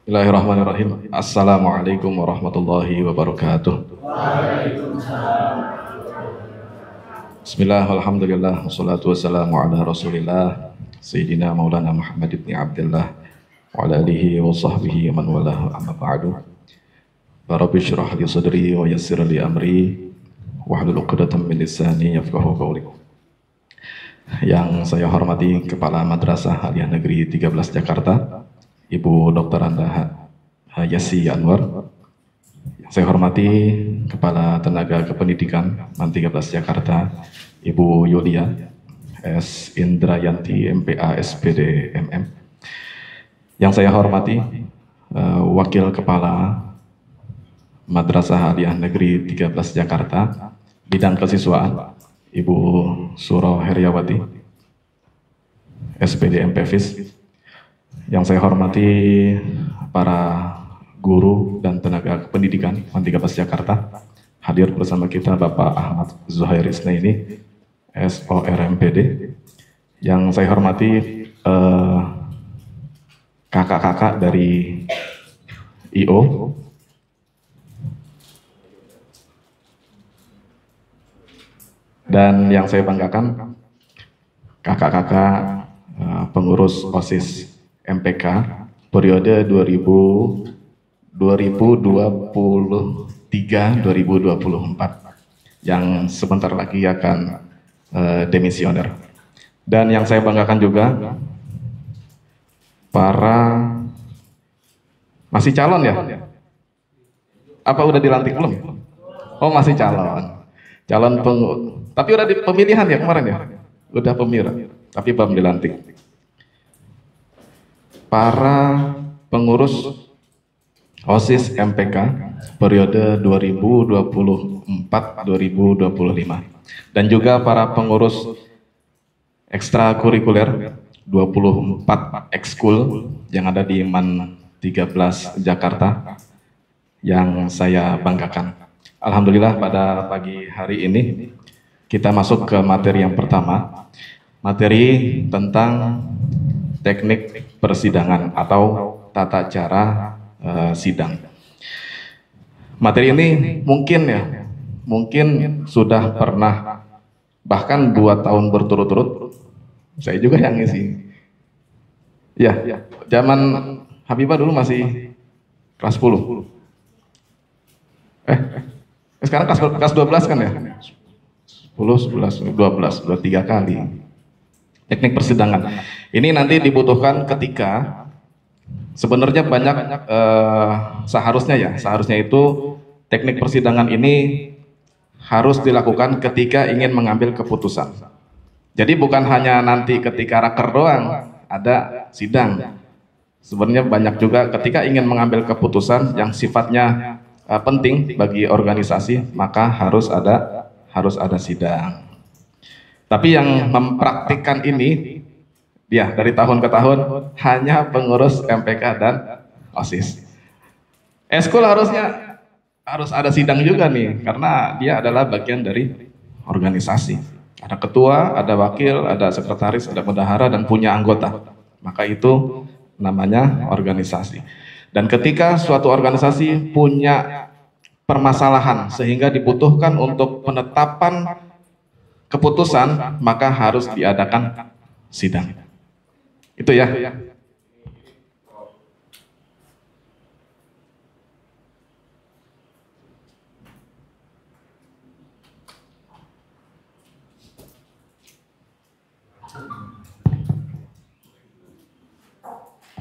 Bismillahirrahmanirrahim. Assalamualaikum warahmatullahi wabarakatuh. Bismillah, alhamdulillah, wassalatu wassalamu ala rasulillah Sayyidina Maulana Muhammad ibn Abdullah wa ala alihi wa sahbihi man walah, amma ba'du. Rabbi syrah li sadri wa yassir li amri wahlul 'uqdatam min lisani yafqahu qawli. Yang saya hormati Kepala Madrasah Aliyah Negeri 13 Jakarta, Ibu Dr. Anda Yasi Anwar. Yang saya hormati Kepala Tenaga Kependidikan MAN 13 Jakarta, Ibu Yulia S. Indrayanti MPA SPD MM. Yang saya hormati Wakil Kepala Madrasah Aliyah Negeri 13 Jakarta, Bidang Kesiswaan, Ibu Suro Heriawati SPD MPFIS. Yang saya hormati para guru dan tenaga pendidikan MAN 13 Jakarta, hadir bersama kita Bapak Ahmad Zuhair Isnaini SORMPD. Yang saya hormati kakak-kakak dari IO, dan yang saya banggakan kakak-kakak pengurus OSIS MPK periode 2023-2024 yang sebentar lagi akan demisioner. Dan yang saya banggakan juga para masih calon ya? Apa udah dilantik belum? Oh, masih calon. Tapi udah di pemilihan ya kemarin ya? Udah pemilihan, tapi belum dilantik. Para pengurus OSIS MPK periode 2024-2025 dan juga para pengurus ekstrakurikuler 24 ekskul yang ada di MAN 13 Jakarta yang saya banggakan. Alhamdulillah pada pagi hari ini kita masuk ke materi yang pertama, materi tentang teknik persidangan atau tata cara sidang. Materi ini mungkin sudah pernah, bahkan 2 tahun berturut-turut saya juga yang ngisi. Ya, zaman Habibah dulu masih kelas 10. Sekarang kelas 12 kan ya? 10, 11, 12, udah 3 kali. Teknik persidangan ini nanti dibutuhkan ketika sebenarnya banyak seharusnya itu teknik persidangan ini harus dilakukan ketika ingin mengambil keputusan. Jadi bukan hanya nanti ketika raker doang ada sidang. Sebenarnya banyak juga ketika ingin mengambil keputusan yang sifatnya penting bagi organisasi, maka harus ada sidang. Tapi yang mempraktikkan ini dia dari tahun ke tahun hanya pengurus MPK dan OSIS. Eskul harus ada sidang juga nih, karena dia adalah bagian dari organisasi. Ada ketua, ada wakil, ada sekretaris, ada bendahara, dan punya anggota. Maka itu namanya organisasi. Dan ketika suatu organisasi punya permasalahan sehingga dibutuhkan untuk penetapan keputusan, maka harus diadakan sidang. Itu ya.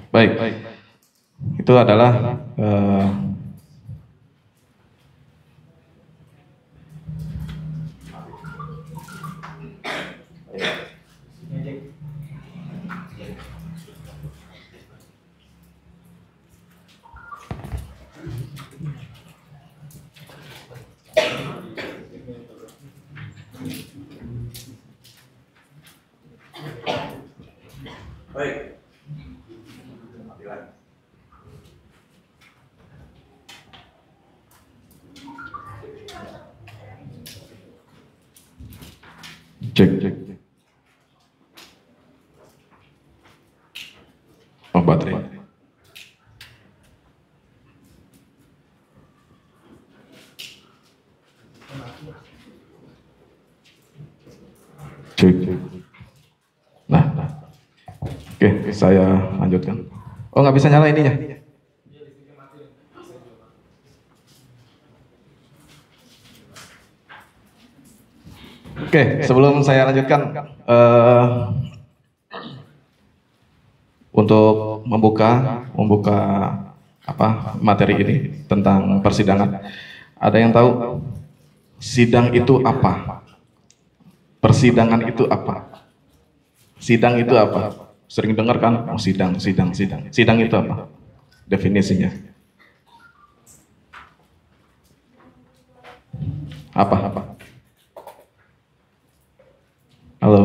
Baik. Itu adalah baik. Cek. Oh, baterai. Cek. Nah, oke, saya lanjutkan. Oh, nggak bisa nyala ininya. Oke, sebelum saya lanjutkan, untuk membuka apa materi ini tentang persidangan. Ada yang tahu sidang itu apa? Persidangan itu apa? Sidang itu apa? Sering dengar kan? Oh, sidang. Sidang itu apa? Definisinya. Apa? Halo?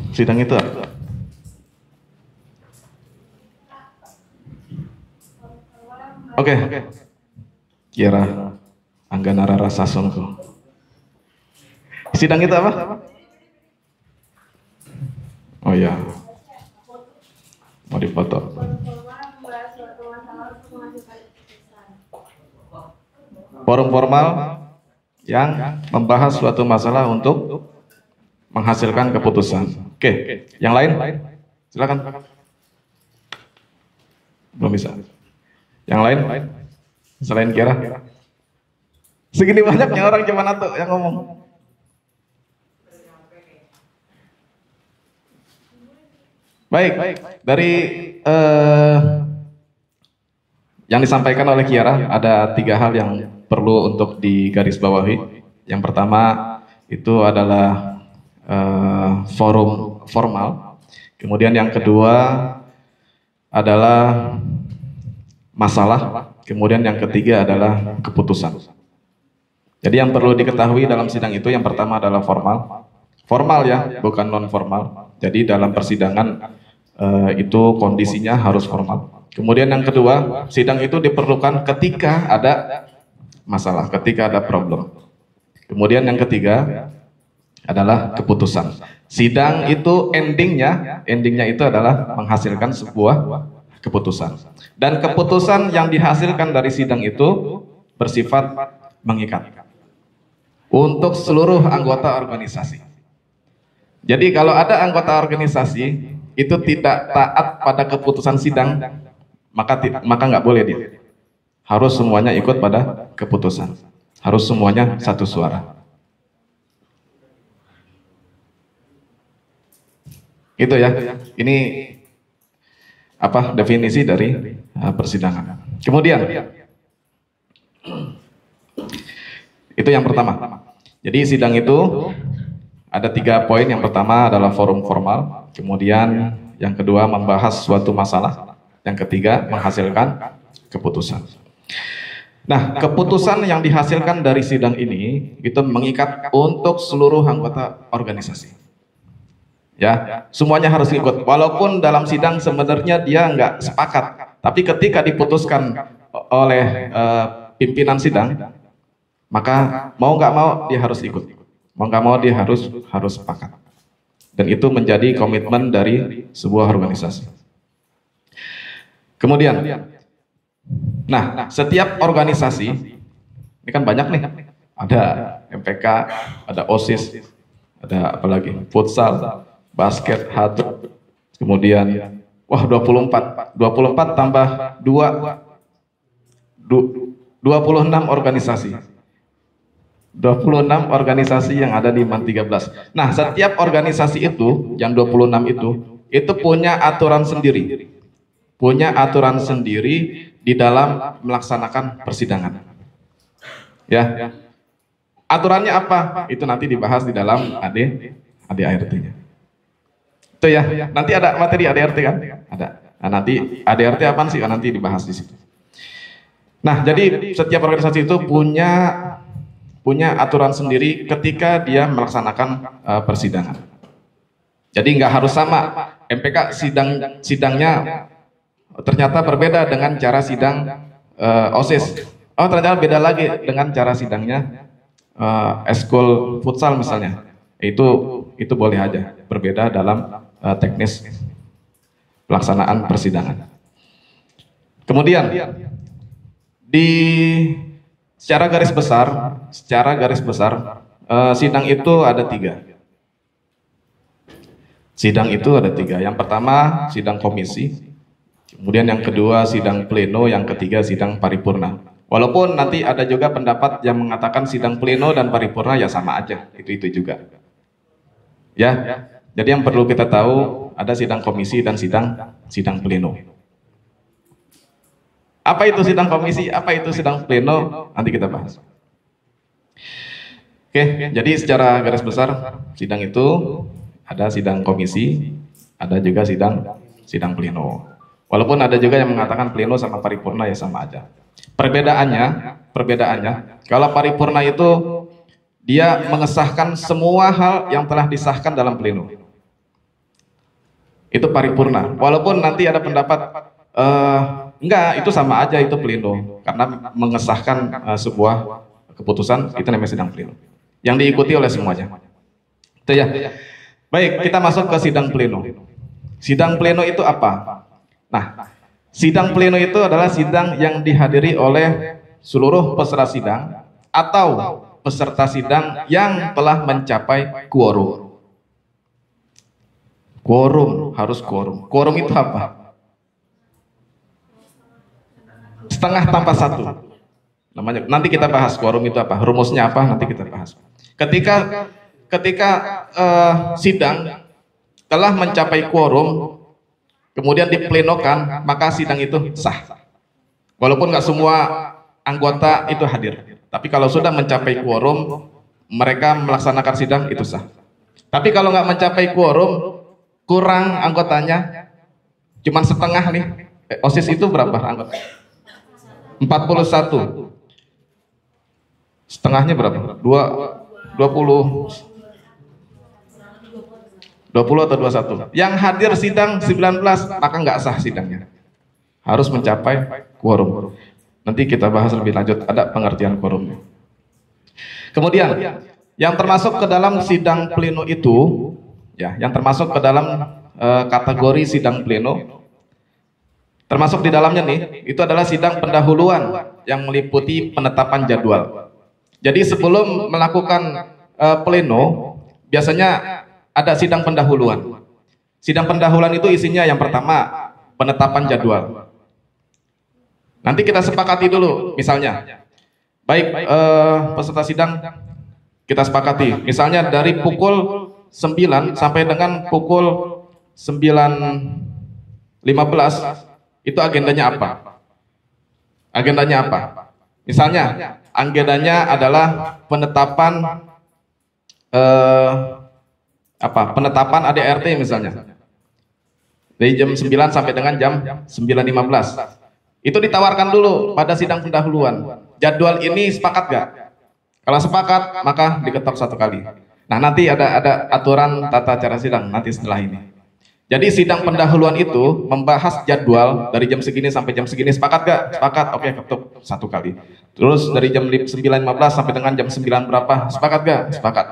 Sidang itu apa? Oke. Kira Angganara Rasa Songko. Sidang itu apa? Oh ya, mau dipoto. Forum formal yang membahas suatu masalah untuk menghasilkan keputusan. Oke, yang lain? Silakan. Belum bisa. Yang lain? Selain Kira? Segini banyaknya orang cuma satu yang ngomong. Baik. Dari yang disampaikan oleh Kiara, ada 3 hal yang perlu untuk digarisbawahi. Yang pertama itu adalah forum formal. Kemudian yang kedua adalah masalah, kemudian yang ketiga adalah keputusan. Jadi yang perlu diketahui dalam sidang itu yang pertama adalah formal ya, bukan non formal. Jadi dalam persidangan itu kondisinya harus formal. Kemudian yang kedua, sidang itu diperlukan ketika ada masalah, ketika ada problem. Kemudian yang ketiga adalah keputusan. Sidang itu endingnya itu adalah menghasilkan sebuah keputusan. Dan keputusan yang dihasilkan dari sidang itu bersifat mengikat untuk seluruh anggota organisasi. Jadi kalau ada anggota organisasi itu tidak taat pada keputusan sidang, maka nggak boleh dia. Harus semuanya ikut pada keputusan. Harus semuanya satu suara. Itu ya. Ini apa definisi dari persidangan. Kemudian itu yang pertama. Jadi sidang itu ada 3 poin. Yang pertama adalah forum formal. Kemudian yang kedua membahas suatu masalah. Yang ketiga menghasilkan keputusan. Nah, keputusan yang dihasilkan dari sidang ini itu mengikat untuk seluruh anggota organisasi. Ya, semuanya harus ikut. Walaupun dalam sidang sebenarnya dia nggak sepakat, tapi ketika diputuskan oleh pimpinan sidang, maka mau nggak mau dia harus ikut. Mau nggak mau dia harus sepakat. Dan itu menjadi komitmen dari sebuah organisasi. Kemudian, nah setiap organisasi ini kan banyak nih, ada MPK, ada OSIS, ada apalagi futsal, basket, hadrock, kemudian 24 tambah 26 organisasi. 26 organisasi yang ada di MAN 13. Nah, setiap organisasi itu yang 26 itu punya aturan sendiri. Punya aturan sendiri di dalam melaksanakan persidangan. Ya. Aturannya apa? Itu nanti dibahas di dalam ADART-nya. Itu ya. Nanti ada materi ADART kan? Ada. Nah, nanti ADART apa sih? Nanti dibahas di situ. Nah, jadi setiap organisasi itu punya aturan sendiri ketika dia melaksanakan persidangan. Jadi nggak harus sama. MPK sidangnya ternyata berbeda dengan cara sidang OSIS. Oh, ternyata beda lagi dengan cara sidangnya eskul futsal misalnya. Itu boleh aja berbeda dalam teknis pelaksanaan persidangan. Kemudian di secara garis besar, sidang itu ada tiga. Sidang itu ada tiga. Yang pertama sidang komisi, kemudian yang kedua sidang pleno, yang ketiga sidang paripurna. Walaupun nanti ada juga pendapat yang mengatakan sidang pleno dan paripurna ya sama aja, itu juga. Ya, jadi yang perlu kita tahu ada sidang komisi dan sidang pleno. Apa itu sidang komisi? Apa itu sidang pleno? Nanti kita bahas. Oke, jadi secara garis besar sidang itu ada sidang komisi, ada juga sidang pleno. Walaupun ada juga yang mengatakan pleno sama paripurna ya sama aja. Perbedaannya, kalau paripurna itu dia mengesahkan semua hal yang telah disahkan dalam pleno. Itu paripurna. Walaupun nanti ada pendapat enggak, itu sama aja, itu pleno, karena mengesahkan sebuah keputusan, itu namanya sidang pleno yang diikuti oleh semuanya. Itu ya. Baik, kita masuk ke sidang pleno. Sidang pleno itu apa? Nah, sidang pleno itu adalah sidang yang dihadiri oleh seluruh peserta sidang atau peserta sidang yang telah mencapai quorum. Quorum, harus quorum. Quorum itu apa? Setengah tanpa satu namanya. Nanti kita bahas quorum itu apa, rumusnya apa, nanti kita bahas. Ketika sidang telah mencapai quorum kemudian diplenokan, maka sidang itu sah. Walaupun nggak semua anggota itu hadir, tapi kalau sudah mencapai quorum mereka melaksanakan sidang itu sah. Tapi kalau nggak mencapai quorum, kurang anggotanya, cuman setengah nih, OSIS itu berapa anggota? 41. Setengahnya berapa? 20 atau 21. Yang hadir sidang 19, maka nggak sah sidangnya. Harus mencapai quorum. Nanti kita bahas lebih lanjut, ada pengertian quorumnya. Kemudian, yang termasuk ke dalam sidang pleno itu, ya, yang termasuk ke dalam kategori sidang pleno, termasuk di dalamnya nih, itu adalah sidang pendahuluan yang meliputi penetapan jadwal. Jadi sebelum melakukan pleno, biasanya ada sidang pendahuluan. Sidang pendahuluan itu isinya yang pertama, penetapan jadwal. Nanti kita sepakati dulu, misalnya, baik peserta sidang kita sepakati, misalnya dari pukul 9 sampai dengan pukul 9.15, itu agendanya apa? Agendanya apa? Misalnya, agendanya adalah penetapan penetapan ADRT misalnya. Dari jam 9 sampai dengan jam 9.15. Itu ditawarkan dulu pada sidang pendahuluan. Jadwal ini sepakat gak? Kalau sepakat, maka diketok satu kali. Nah, nanti ada aturan tata cara sidang nanti setelah ini. Jadi sidang pendahuluan itu membahas jadwal dari jam segini sampai jam segini, sepakat gak? Sepakat, oke, ketuk satu kali. Terus dari jam 9.15 sampai dengan jam 9 berapa? Sepakat gak? Sepakat,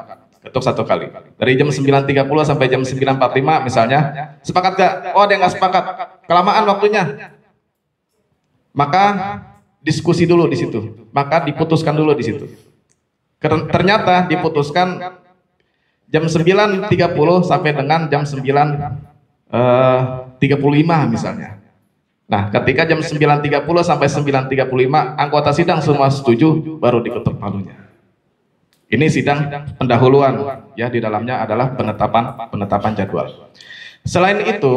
ketuk satu kali. Dari jam 9.30 sampai jam 9.45 misalnya, sepakat gak? Oh, ada yang gak sepakat, kelamaan waktunya. Maka diskusi dulu di situ, maka diputuskan dulu di situ. Ternyata diputuskan jam 9.30 sampai dengan jam 9.35 misalnya. Nah, ketika jam 9.30 sampai 9.35 anggota sidang semua setuju, baru diketuk palunya. Ini sidang pendahuluan, ya, di dalamnya adalah penetapan jadwal. Selain itu,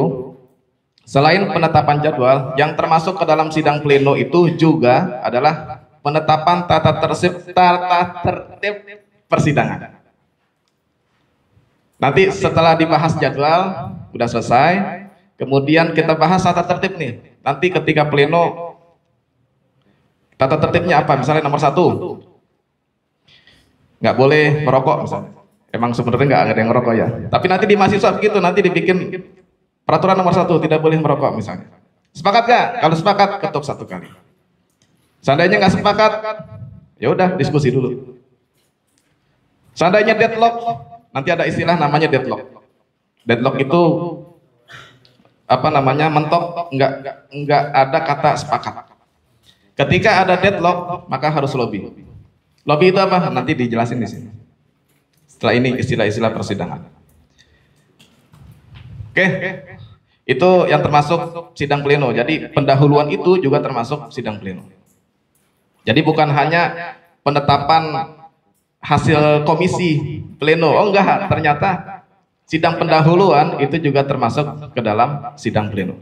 selain penetapan jadwal, yang termasuk ke dalam sidang pleno itu juga adalah penetapan tata tertib persidangan. Nanti setelah dibahas jadwal, udah selesai, kemudian kita bahas tata tertib nih. Nanti ketika pleno, tata tertibnya apa? Misalnya nomor 1, nggak boleh merokok misalnya. Emang sebenarnya nggak ada yang merokok ya. Tapi nanti di mahasiswa begitu, nanti dibikin peraturan nomor 1, tidak boleh merokok misalnya. Sepakat nggak? Kalau sepakat, ketuk satu kali. Seandainya nggak sepakat, ya udah diskusi dulu. Seandainya deadlock, nanti ada istilah namanya deadlock. Deadlock itu apa namanya, mentok, nggak ada kata sepakat. Ketika ada deadlock, maka harus lobby. Lobby itu apa? Nanti dijelasin di sini. Setelah ini istilah-istilah persidangan. Oke, itu yang termasuk sidang pleno. Jadi pendahuluan itu juga termasuk sidang pleno. Jadi bukan hanya penetapan hasil komisi pleno. Oh enggak, ternyata sidang pendahuluan itu juga termasuk ke dalam sidang pleno.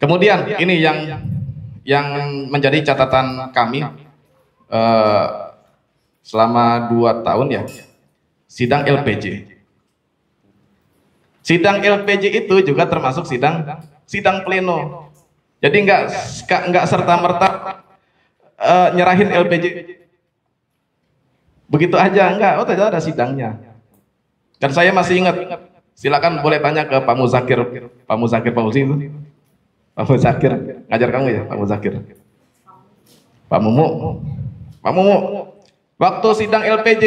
Kemudian ini yang menjadi catatan kami selama 2 tahun ya, sidang LPJ. Sidang LPJ itu juga termasuk sidang pleno. Jadi enggak serta-merta nyerahin LPJ begitu aja, enggak. Oh, tidak ada sidangnya. Dan saya masih ingat, silakan boleh tanya ke Pak Muzakir Fauzi itu. Pak Muzakir ngajar kamu ya, Pak Muzakir. Pak Mumu. Waktu sidang LPJ,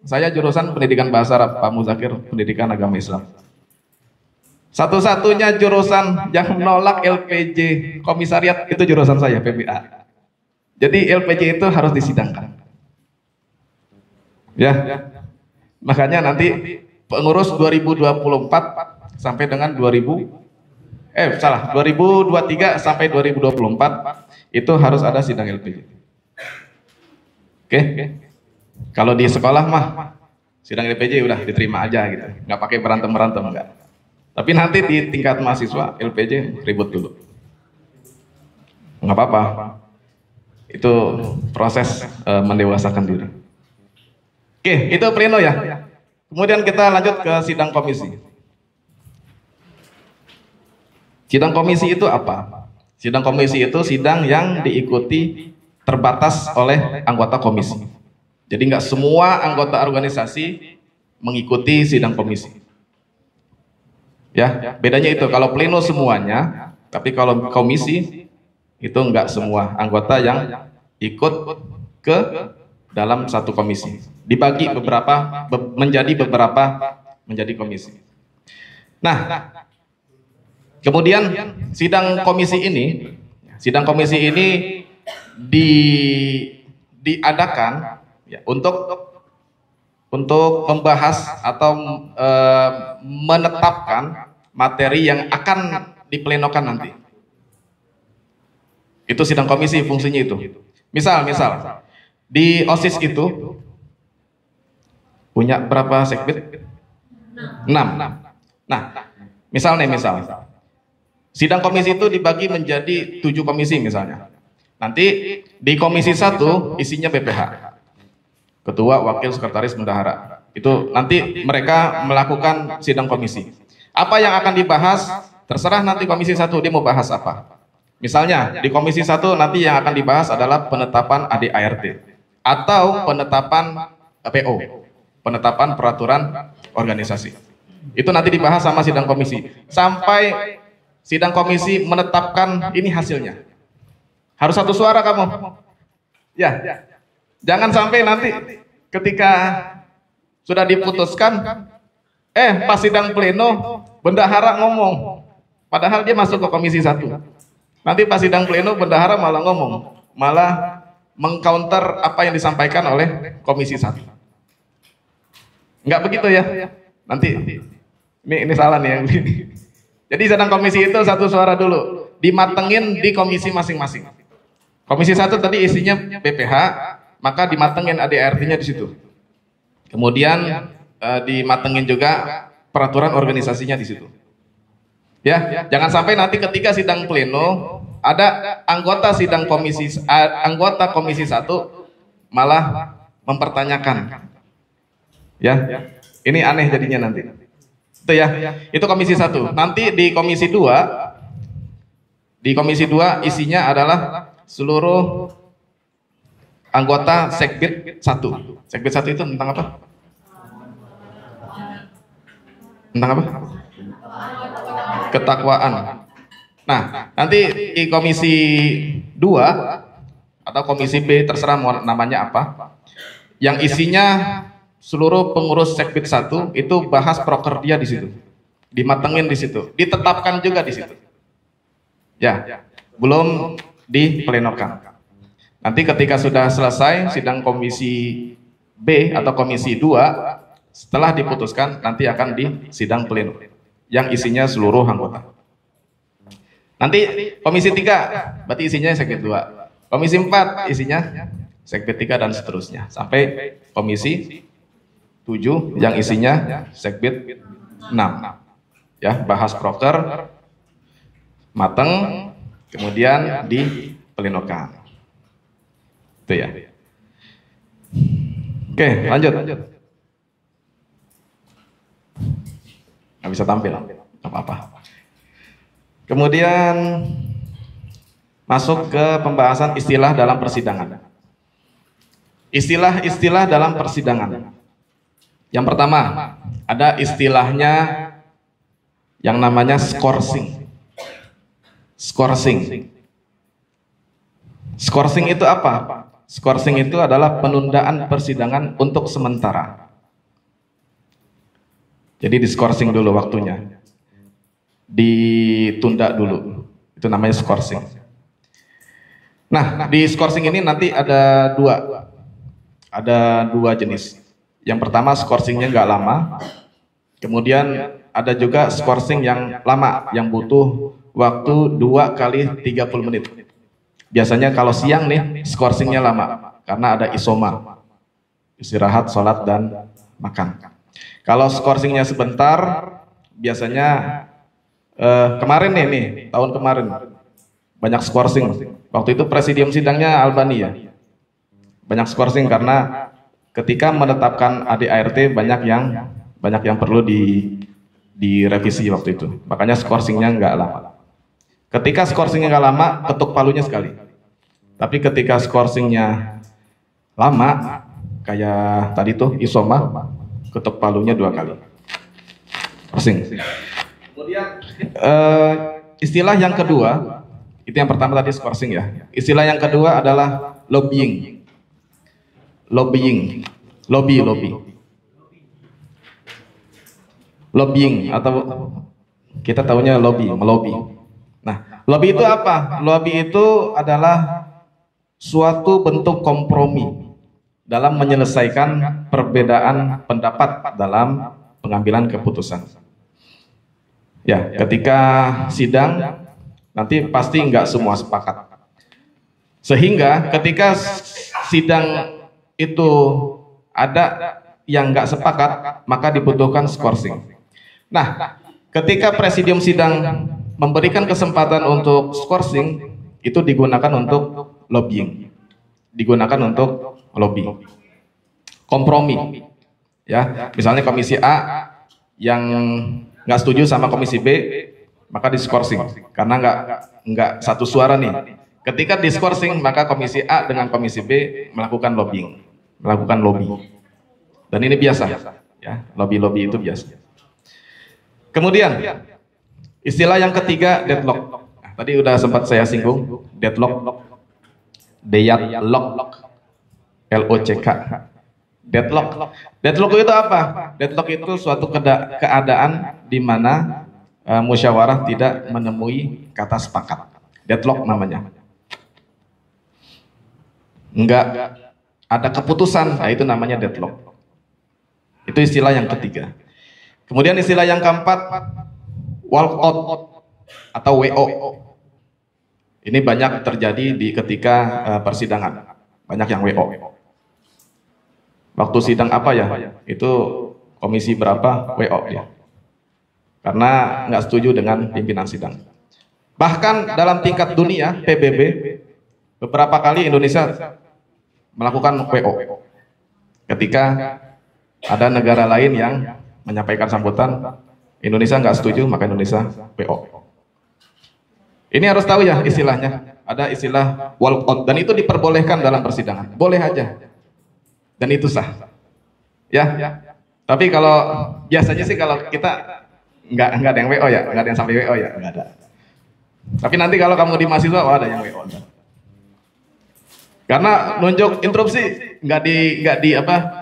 saya jurusan pendidikan bahasa Arab, Pak Muzakir pendidikan agama Islam. Satu-satunya jurusan yang menolak LPJ komisariat itu jurusan saya, PBA. Jadi LPJ itu harus disidangkan. Ya. Makanya nanti pengurus 2024 sampai dengan 2023 sampai 2024 itu harus ada sidang LPJ. Oke. Kalau di sekolah mah sidang LPJ udah diterima aja gitu. Nggak pakai berantem enggak. Tapi nanti di tingkat mahasiswa LPJ ribut dulu. Nggak apa-apa. Itu proses mendewasakan diri. Oke, itu pleno ya. Kemudian kita lanjut ke sidang komisi. Sidang komisi itu apa? Sidang komisi itu sidang yang diikuti terbatas oleh anggota komisi. Jadi nggak semua anggota organisasi mengikuti sidang komisi. Ya, bedanya itu. Kalau pleno semuanya, tapi kalau komisi itu nggak semua anggota yang ikut ke dalam satu komisi. Dibagi menjadi komisi. Nah, kemudian sidang komisi ini diadakan ya, untuk membahas atau menetapkan materi yang akan diplenokan nanti. Itu sidang komisi fungsinya itu. Misal di OSIS itu punya berapa sekbid? 6. Nah, misal sidang komisi itu dibagi menjadi 7 komisi misalnya. Nanti di komisi 1 isinya BPH, ketua, wakil, sekretaris, bendahara. Itu nanti mereka melakukan sidang komisi. Apa yang akan dibahas terserah nanti komisi 1 dia mau bahas apa. Misalnya di komisi 1 nanti yang akan dibahas adalah penetapan ADART atau penetapan PO, penetapan peraturan organisasi. Itu nanti dibahas sama sidang komisi sampai sidang komisi menetapkan ini hasilnya. Harus satu suara kamu. Ya. Jangan sampai nanti ketika sudah diputuskan pas sidang pleno bendahara ngomong padahal dia masuk ke komisi 1. Nanti pas sidang pleno bendahara malah ngomong, malah mengcounter apa yang disampaikan oleh komisi 1. Enggak begitu ya. Nanti ini salah nih yang begini. Jadi sidang komisi itu satu suara dulu, dimatengin di komisi masing-masing. Komisi 1 tadi isinya BPH, maka dimatengin ADART-nya di situ. Kemudian dimatengin juga peraturan organisasinya di situ. Ya, jangan sampai nanti ketika sidang pleno ada anggota komisi 1 malah mempertanyakan. Ya. Ini aneh jadinya nanti. Itu ya. Itu komisi 1. Nanti di komisi 2 isinya adalah seluruh anggota Sekbid 1. Sekbid 1 itu tentang apa? Tentang apa? Ketakwaan. Nah, nanti di komisi 2 atau komisi B terserah mau namanya apa, yang isinya seluruh pengurus Sekbid 1 itu bahas prokerdia di situ, dimatengin di situ, ditetapkan juga di situ. Ya, belum diplenokan. Nanti ketika sudah selesai sidang komisi B atau komisi 2, setelah diputuskan nanti akan di sidang pleno yang isinya seluruh anggota. Nanti komisi 3 berarti isinya sekbid 2, komisi 4 isinya sekbid 3 dan seterusnya sampai komisi 7 yang isinya sekbid 6. Ya, bahas proker mateng kemudian diplenokan. Itu ya. Oke, lanjut. Nggak bisa tampil, apa-apa. Kemudian masuk ke pembahasan istilah dalam persidangan. Istilah-istilah dalam persidangan. Yang pertama, ada istilahnya yang namanya skorsing. Skorsing. Skorsing itu apa? Skorsing itu adalah penundaan persidangan untuk sementara. Jadi diskorsing dulu waktunya, ditunda dulu, itu namanya skorsing. Nah, di skorsing ini nanti ada dua jenis. Yang pertama skorsingnya nggak lama, kemudian ada juga skorsing yang lama, yang butuh waktu 2 kali 30 menit. Biasanya kalau siang nih skorsingnya lama, karena ada isoma, istirahat, sholat, dan makan. Kalau skorsingnya sebentar, biasanya kemarin nih, tahun kemarin banyak skorsing. Waktu itu presidium sidangnya Albani ya, banyak skorsing karena ketika menetapkan ADART banyak yang perlu direvisi waktu itu. Makanya skorsingnya nggak lama. Ketika skorsingnya nggak lama, ketuk palunya sekali. Tapi ketika skorsingnya lama, kayak tadi tuh isoma, ketuk palunya 2 kali. Skorsing. Kemudian istilah yang kedua, itu yang pertama tadi skorsing ya. Istilah yang kedua adalah lobbying. Lobbying atau kita tahunya melobi. Nah, lobby itu apa? Lobby itu adalah suatu bentuk kompromi dalam menyelesaikan perbedaan pendapat dalam pengambilan keputusan. Ya, ketika sidang nanti pasti nggak semua sepakat. Sehingga ketika sidang itu ada yang nggak sepakat, maka dibutuhkan skorsing. Nah, ketika presidium sidang memberikan kesempatan untuk skorsing, itu digunakan untuk lobbying, digunakan untuk lobby, kompromi. Ya, misalnya komisi A yang nggak setuju sama komisi B, maka diskorsing karena nggak satu suara nih. Ketika diskorsing, maka komisi A dengan komisi B melakukan lobbying, melakukan lobby. Dan ini biasa, ya, lobby itu biasa. Kemudian istilah yang ketiga deadlock. Nah, tadi udah sempat saya singgung deadlock, LOCK. Deadlock itu apa? Deadlock itu suatu keadaan di mana musyawarah tidak menemui kata sepakat. Deadlock namanya. Enggak ada keputusan, nah itu namanya deadlock. Itu istilah yang ketiga. Kemudian istilah yang keempat, walkout atau WO. Ini banyak terjadi ketika persidangan, banyak yang WO. Waktu sidang apa ya? Itu komisi berapa WO ya? Karena nggak setuju dengan pimpinan sidang. Bahkan dalam tingkat dunia PBB, beberapa kali Indonesia melakukan WO. Ketika ada negara lain yang menyampaikan sambutan, Indonesia nggak setuju, maka Indonesia WO. Ini harus tahu ya istilahnya. Ada istilah walkout dan itu diperbolehkan dalam persidangan. Boleh aja. Dan itu sah. Ya. Tapi kalau biasanya sih kalau kita nggak ada yang WO ya, nggak ada yang sampai WO ya, nggak ada. Tapi nanti kalau kamu di mahasiswa, ada yang WO. Karena nunjuk interupsi nggak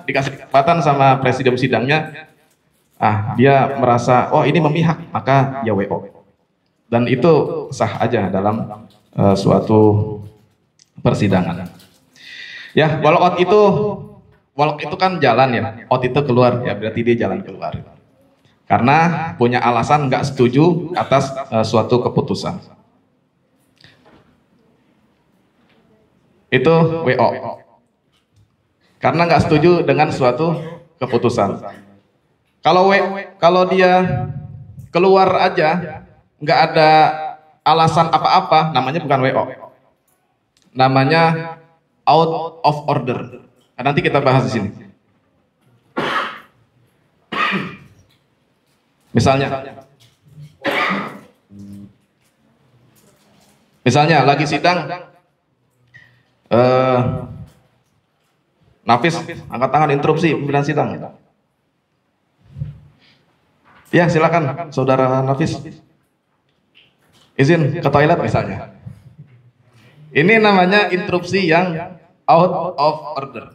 dikasih kesempatan sama presidium sidangnya. Dia merasa ini memihak, maka ya WO. Dan itu sah aja dalam suatu persidangan. Ya, walk itu kan jalan ya, out itu keluar ya, berarti dia jalan keluar. Karena punya alasan nggak setuju atas suatu keputusan. Itu WO. Karena nggak setuju dengan suatu keputusan. Kalau dia keluar aja, nggak ada alasan apa-apa, namanya bukan WO. Namanya out of order. Nah, nanti kita bahas di sini. Misalnya lagi sidang, Nafis angkat tangan, interupsi pimpinan sidang. Ya silakan, saudara Nafis. Izin ke toilet misalnya. Ini namanya interupsi yang out of order.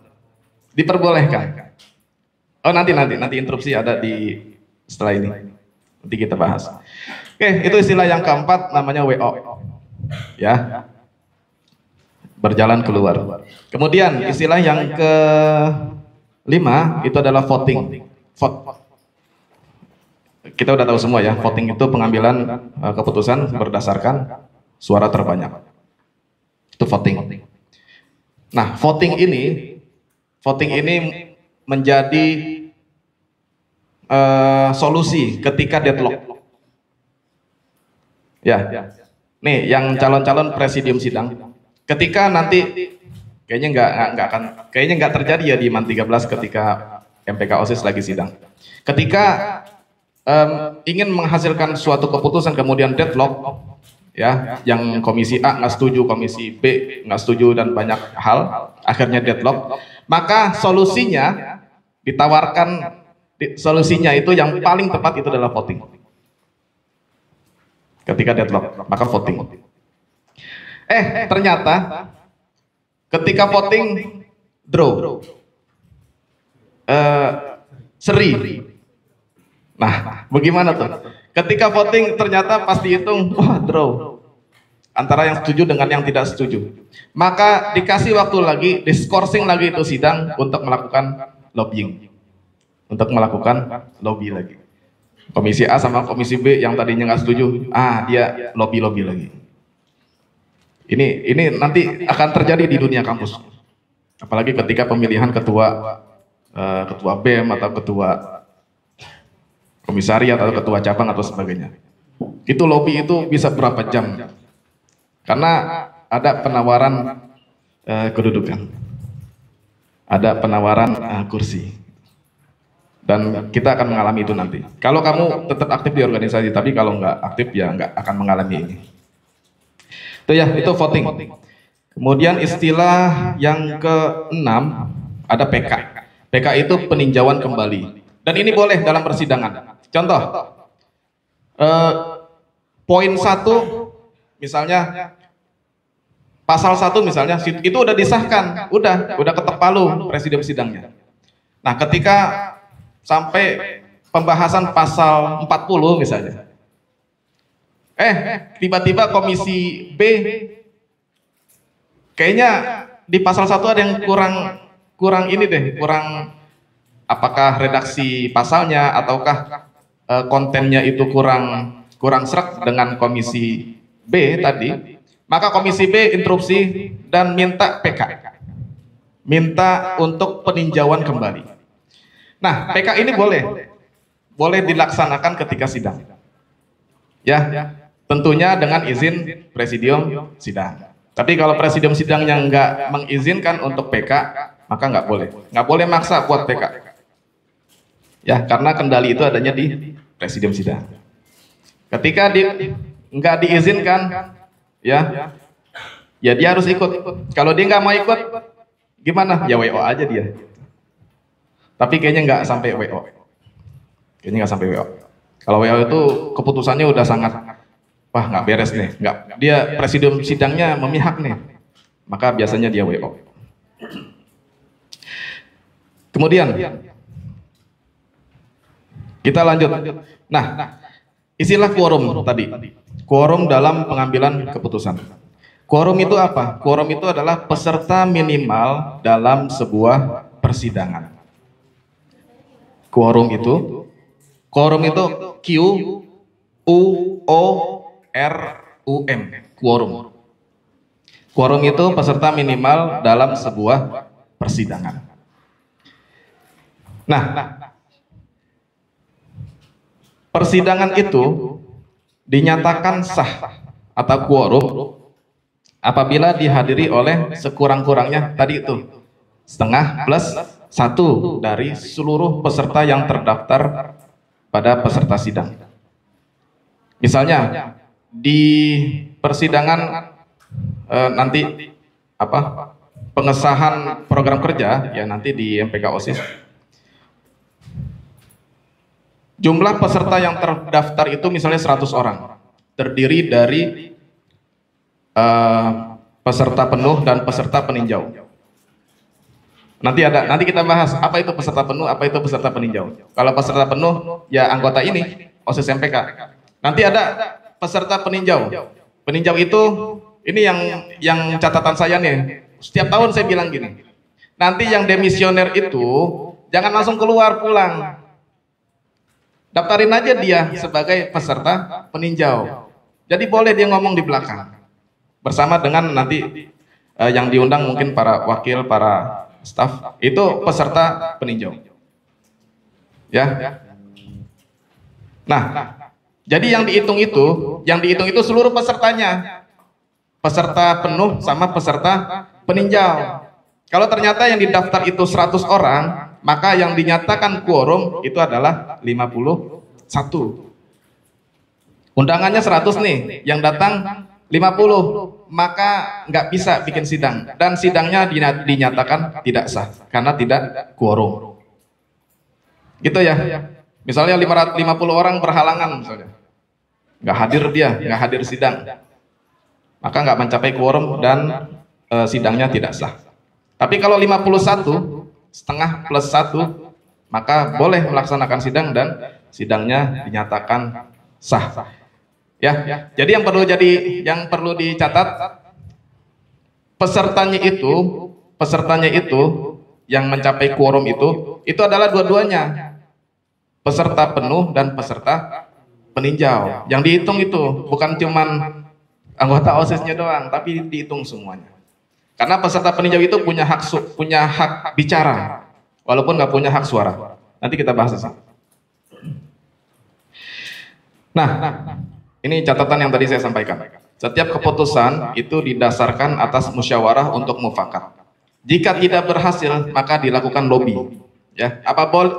Diperbolehkan. Oh nanti interupsi ada di setelah ini. Nanti kita bahas. Oke, itu istilah yang keempat namanya WO. Ya. Berjalan keluar. Kemudian istilah yang kelima itu adalah voting. Kita udah tahu semua ya, voting itu pengambilan keputusan berdasarkan suara terbanyak. Itu voting. Nah, voting ini menjadi solusi ketika deadlock. Ya. Nih, yang calon-calon presidium sidang. Ketika nanti kayaknya nggak terjadi ya di MAN 13 ketika MPK OSIS lagi sidang. Ketika ingin menghasilkan suatu keputusan kemudian deadlock, ya, yang komisi A nggak setuju, komisi B nggak setuju dan banyak hal, akhirnya deadlock. Maka solusinya solusinya itu yang paling tepat itu adalah voting. Ketika deadlock, maka voting. Ternyata ketika voting draw, seri. Nah, bagaimana tuh? Ketika voting ternyata pas dihitung, wah draw. Antara yang setuju dengan yang tidak setuju. Maka dikasih waktu lagi, diskorsing lagi itu sidang untuk melakukan lobbying. Untuk melakukan lobby lagi. Komisi A sama komisi B yang tadinya nggak setuju, dia lobby lagi. Ini nanti akan terjadi di dunia kampus. Apalagi ketika pemilihan ketua BEM atau ketua komisariat atau ketua cabang atau sebagainya. Itu lobby itu bisa berapa jam? Karena ada penawaran kedudukan. Ada penawaran kursi. Dan kita akan mengalami itu nanti. Kalau kamu tetap aktif di organisasi, tapi kalau nggak aktif ya nggak akan mengalami ini. Itu ya, itu voting. Kemudian istilah yang keenam ada PK. PK itu peninjauan kembali. Dan ini boleh dalam persidangan. Contoh, poin 1 misalnya, pasal 1 misalnya, itu udah disahkan, udah ketok palu presidium sidangnya. Nah, ketika sampai pembahasan pasal 40 misalnya, tiba-tiba komisi B kayaknya di pasal 1 ada yang kurang ini deh, kurang, apakah redaksi pasalnya ataukah kontennya itu kurang sreg dengan komisi B tadi, maka komisi B interupsi dan minta PK, minta untuk peninjauan kembali. Nah, PK ini boleh dilaksanakan ketika sidang, ya, tentunya dengan izin presidium sidang. Tapi kalau presidium sidang yang nggak mengizinkan untuk PK, maka nggak boleh maksa buat PK. Ya, karena kendali itu adanya di presidium sidang. Ketika nggak diizinkan, ya dia harus ikut. Kalau dia nggak mau ikut, gimana? Ya WO aja dia. Tapi kayaknya nggak sampai WO. Kalau WO itu keputusannya udah sangat, wah nggak beres nih, dia presidium sidangnya memihak nih, maka biasanya dia WO. Kemudian kita lanjut. Nah, istilah quorum tadi, quorum dalam pengambilan keputusan. Quorum itu apa? Quorum itu adalah peserta minimal dalam sebuah persidangan. Quorum itu Q U O R U M. Quorum. Quorum itu peserta minimal dalam sebuah persidangan. Nah, persidangan itu dinyatakan sah atau quorum apabila dihadiri oleh sekurang-kurangnya tadi itu setengah plus 1 dari seluruh peserta yang terdaftar pada peserta sidang. Misalnya di persidangan nanti pengesahan program kerja ya nanti di MPK OSIS, jumlah peserta yang terdaftar itu misalnya 100 orang, terdiri dari peserta penuh dan peserta peninjau. Nanti kita bahas apa itu peserta penuh, apa itu peserta peninjau. Kalau peserta penuh ya anggota ini OSIS MPK. Nanti ada peserta peninjau. Peninjau itu ini yang catatan saya nih. Setiap tahun saya bilang gini. Nanti yang demisioner itu jangan langsung keluar pulang. Daftarin aja dia sebagai peserta peninjau. Jadi boleh dia ngomong di belakang. Bersama dengan nanti yang diundang mungkin para wakil, para staf, itu peserta peninjau. Ya. Nah, jadi yang dihitung itu seluruh pesertanya. Peserta penuh sama peserta peninjau. Kalau ternyata yang didaftar itu 100 orang, maka yang dinyatakan quorum itu adalah 51. Undangannya 100 nih, yang datang 50, maka nggak bisa bikin sidang dan sidangnya dinyatakan tidak sah karena tidak quorum. Gitu ya. Misalnya 550 orang berhalangan misalnya. Nggak hadir sidang. Maka nggak mencapai quorum dan sidangnya tidak sah. Tapi kalau 51 setengah plus 1, maka boleh melaksanakan sidang dan sidangnya dinyatakan sah. Ya, jadi yang perlu dicatat pesertanya itu yang mencapai quorum itu adalah dua-duanya. Peserta penuh dan peserta peninjau. Yang dihitung itu bukan cuman anggota OSIS-nya doang, tapi dihitung semuanya. Karena peserta peninjau itu punya hak bicara, walaupun nggak punya hak suara. Nanti kita bahas di sini. Nah, ini catatan yang tadi saya sampaikan. Setiap keputusan itu didasarkan atas musyawarah untuk mufakat. Jika tidak berhasil, maka dilakukan lobby. Ya,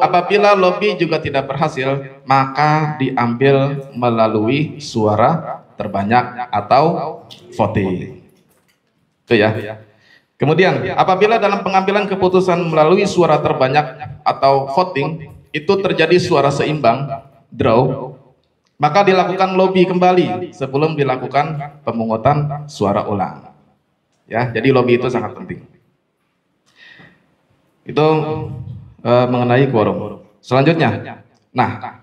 apabila lobby juga tidak berhasil, maka diambil melalui suara terbanyak atau voting. Itu ya. Kemudian, apabila dalam pengambilan keputusan melalui suara terbanyak atau voting itu terjadi suara seimbang, draw, maka dilakukan lobby kembali sebelum dilakukan pemungutan suara ulang. Ya, jadi lobby itu sangat penting. Itu mengenai quorum. Selanjutnya, nah,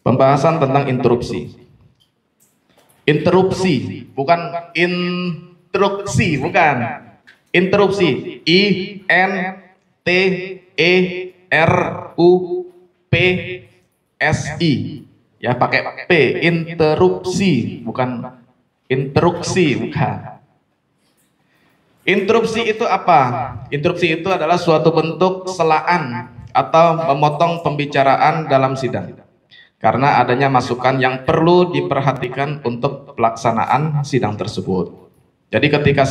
pembahasan tentang interupsi. Interupsi, bukan instruksi, bukan. Interupsi, INTERUPSI. Ya, pakai P, interupsi, bukan instruksi, bukan. Interupsi itu apa? Interupsi itu adalah suatu bentuk celaan atau memotong pembicaraan dalam sidang. Karena adanya masukan yang perlu diperhatikan untuk pelaksanaan sidang tersebut. Jadi ketika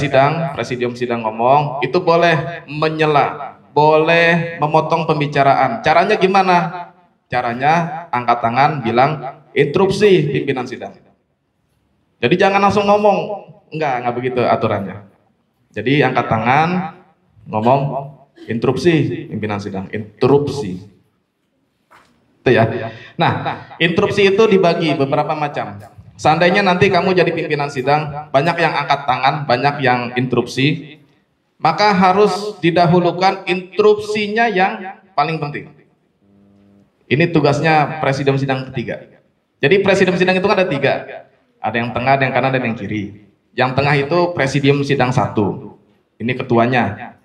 presidium sidang ngomong, itu boleh menyela, boleh memotong pembicaraan. Caranya gimana? Caranya angkat tangan bilang interupsi pimpinan sidang. Jadi jangan langsung ngomong, enggak begitu aturannya. Jadi angkat tangan, ngomong interupsi pimpinan sidang, interupsi. Itu ya. Nah, interupsi itu dibagi beberapa macam. Seandainya nanti kamu jadi pimpinan sidang, banyak yang angkat tangan, banyak yang interupsi, maka harus didahulukan interupsinya yang paling penting. Ini tugasnya presidium sidang ketiga. Jadi presidium sidang itu kan ada 3. Ada yang tengah, ada yang kanan, dan yang kiri. Yang tengah itu presidium sidang 1. Ini ketuanya.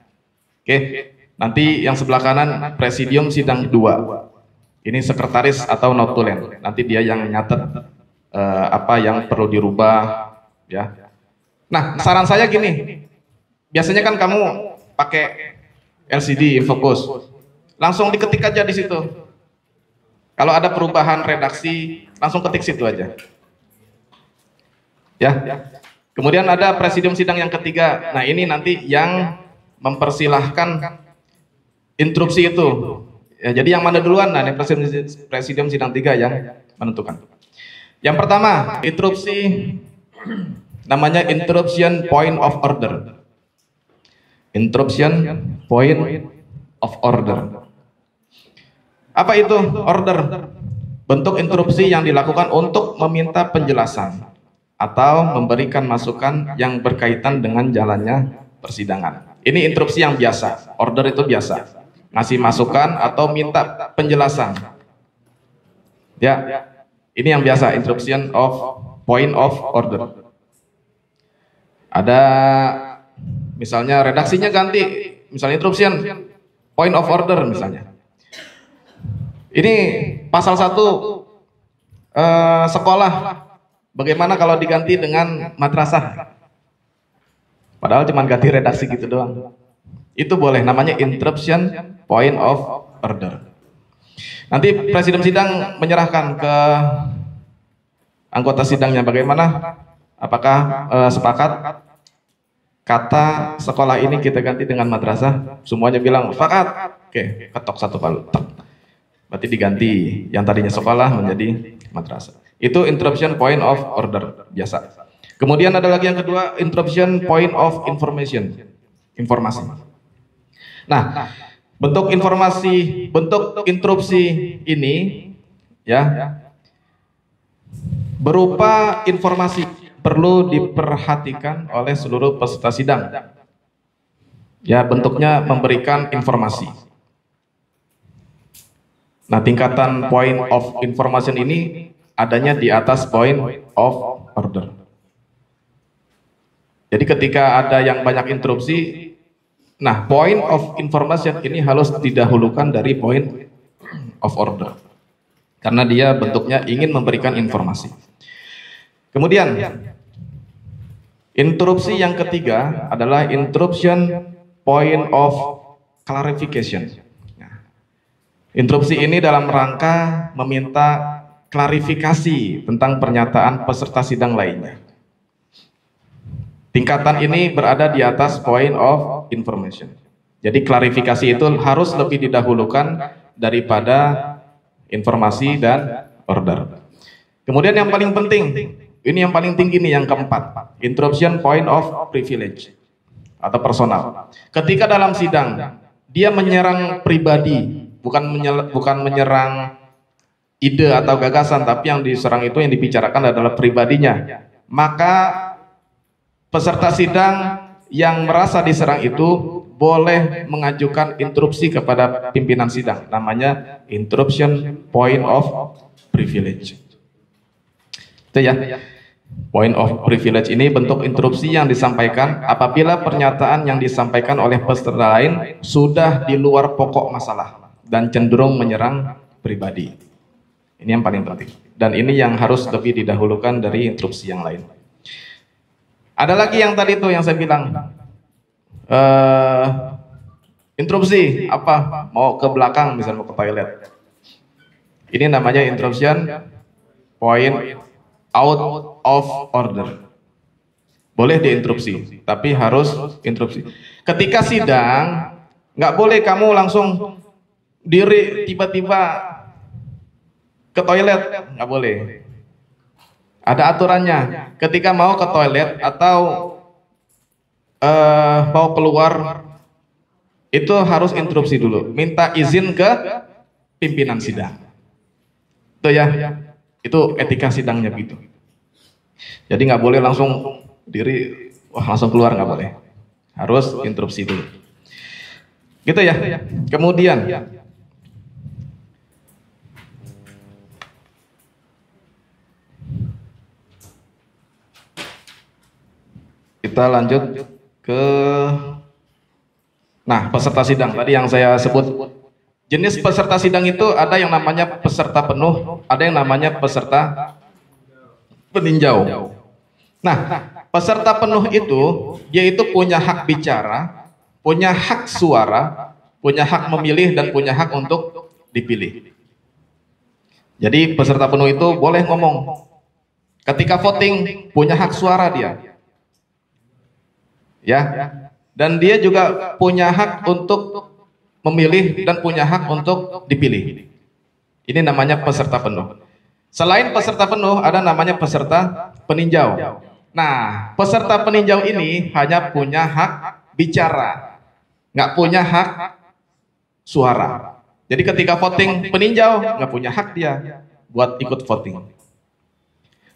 Oke. Nanti yang sebelah kanan presidium sidang 2. Ini sekretaris atau notulen. Nanti dia yang nyatet apa yang perlu dirubah, ya. Nah, saran saya gini. Biasanya kan kamu pakai LCD Infocus. Langsung diketik aja di situ. Kalau ada perubahan redaksi, langsung ketik situ aja. Ya. Kemudian ada presidium sidang yang ketiga. Nah, ini nanti yang mempersilahkan instruksi itu. Ya, jadi yang mana duluan? Nah, ini presidium sidang 3 yang menentukan. Yang pertama, instruksi namanya interruption point of order. Interruption point of order. Apa itu order? Bentuk interupsi yang dilakukan untuk meminta penjelasan atau memberikan masukan yang berkaitan dengan jalannya persidangan. Ini interupsi yang biasa, order itu biasa. Ngasih masukan atau minta penjelasan. Ya, ini yang biasa, interruption of point of order. Ada misalnya redaksinya ganti, misalnya interruption point of order misalnya. Ini pasal 1 sekolah, bagaimana kalau diganti dengan madrasah? Padahal cuma ganti redaksi gitu doang. Itu boleh, namanya interruption point of order. Nanti presidium sidang menyerahkan ke anggota sidangnya bagaimana, apakah sepakat kata sekolah ini kita ganti dengan madrasah. Semuanya bilang sepakat. Oke, ketok satu palu. Berarti diganti yang tadinya sekolah menjadi madrasah. Itu interruption point of order biasa. Kemudian ada lagi yang kedua, interruption point of information. Informasi. Nah, bentuk informasi, bentuk interupsi ini ya berupa informasi perlu diperhatikan oleh seluruh peserta sidang. Ya, bentuknya memberikan informasi. Nah, tingkatan point of information ini adanya di atas point of order. Jadi ketika ada yang banyak interupsi, nah, point of information ini harus didahulukan dari point of order. Karena dia bentuknya ingin memberikan informasi. Kemudian, interupsi yang ketiga adalah interruption point of clarification. Nah, interupsi ini dalam rangka meminta klarifikasi tentang pernyataan peserta sidang lainnya. Tingkatan ini berada di atas point of information. Jadi klarifikasi itu harus lebih didahulukan daripada informasi dan order. Kemudian yang paling penting, ini yang paling tinggi nih, yang keempat, interruption point of privilege atau personal. Ketika dalam sidang dia menyerang pribadi, bukan menyerang ide atau gagasan, tapi yang diserang itu, yang dibicarakan adalah pribadinya. Maka peserta sidang yang merasa diserang itu boleh mengajukan interupsi kepada pimpinan sidang, namanya interruption point of privilege. Itu ya. Point of privilege ini bentuk interupsi yang disampaikan apabila pernyataan yang disampaikan oleh peserta lain sudah di luar pokok masalah dan cenderung menyerang pribadi. Ini yang paling penting. Dan ini yang harus lebih didahulukan dari interupsi yang lain. Ada lagi yang tadi tuh yang saya bilang, interupsi apa? Mau ke belakang, misalnya mau ke toilet. Ini namanya interruption point out of order. Boleh diinterupsi, tapi harus interupsi. Ketika sidang, nggak boleh kamu langsung diri tiba-tiba ke toilet, nggak boleh. Ada aturannya. Ketika mau ke toilet atau mau keluar, itu harus interupsi dulu. Minta izin ke pimpinan sidang. Itu ya. Itu etika sidangnya begitu. Jadi nggak boleh langsung diri, wah langsung keluar, nggak boleh. Harus interupsi dulu. Gitu ya. Kemudian Kita lanjut ke peserta sidang tadi yang saya sebut. Jenis peserta sidang itu ada yang namanya peserta penuh, ada yang namanya peserta peninjau. Nah, peserta penuh itu yaitu punya hak bicara, punya hak suara, punya hak memilih dan punya hak untuk dipilih. Jadi peserta penuh itu boleh ngomong. Ketika voting punya hak suara dia. Ya. Dan dia juga punya hak untuk memilih dan punya hak untuk dipilih. Ini namanya peserta penuh. Selain peserta penuh ada namanya peserta peninjau. Nah, peserta peninjau ini hanya punya hak bicara, nggak punya hak suara. Jadi ketika voting peninjau nggak punya hak dia buat ikut voting.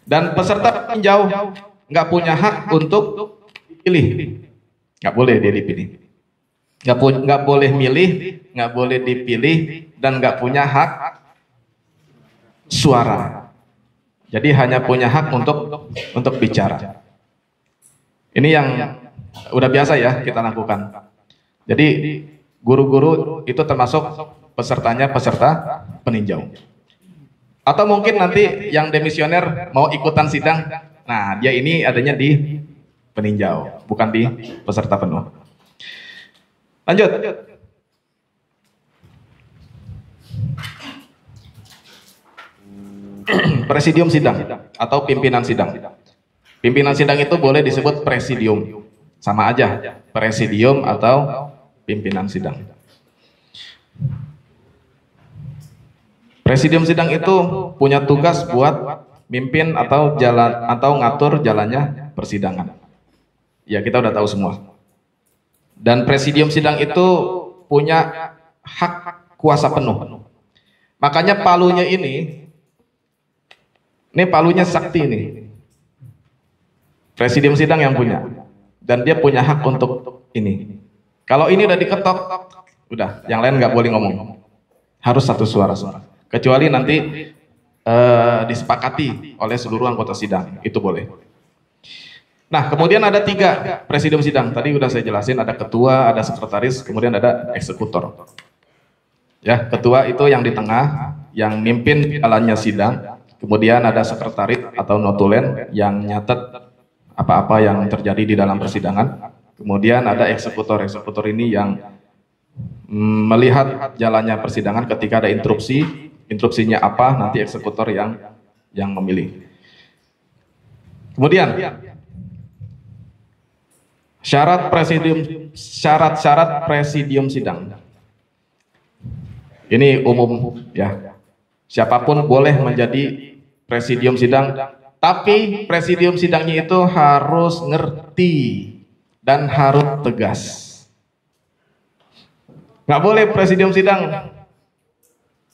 Dan peserta peninjau nggak punya hak untuk dipilih, nggak boleh dia dipilih. Nggak boleh milih, nggak boleh dipilih, dan nggak punya hak suara. Jadi hanya punya hak untuk bicara. Ini yang udah biasa ya kita lakukan. Jadi guru-guru itu termasuk pesertanya peserta peninjau. Atau mungkin nanti yang demisioner mau ikutan sidang, nah dia ini adanya di peninjau, bukan di peserta penuh. Lanjut. Presidium sidang atau pimpinan sidang. Pimpinan sidang itu boleh disebut presidium. Sama aja, presidium atau pimpinan sidang. Presidium sidang itu punya tugas buat mimpin atau ngatur jalannya persidangan. Ya, kita udah tahu semua. Dan presidium sidang itu punya hak kuasa penuh. Makanya palunya ini palunya sakti ini. Presidium sidang yang punya. Dan dia punya hak untuk ini. Kalau ini udah diketok, udah, yang lain nggak boleh ngomong. Harus satu suara. Kecuali nanti disepakati oleh seluruh anggota sidang, itu boleh. Nah, kemudian ada 3 presidium sidang. Tadi udah saya jelasin, ada ketua, ada sekretaris, kemudian ada eksekutor. Ya, ketua itu yang di tengah, yang mimpin jalannya sidang. Kemudian ada sekretaris atau notulen yang nyatet apa-apa yang terjadi di dalam persidangan. Kemudian ada eksekutor. Eksekutor ini yang melihat jalannya persidangan ketika ada interupsi. Interupsinya apa, nanti eksekutor yang memilih. Kemudian syarat presidium sidang. Ini umum ya. Siapapun boleh menjadi presidium sidang, tapi presidium sidangnya itu harus ngerti dan harus tegas. Nggak boleh presidium sidang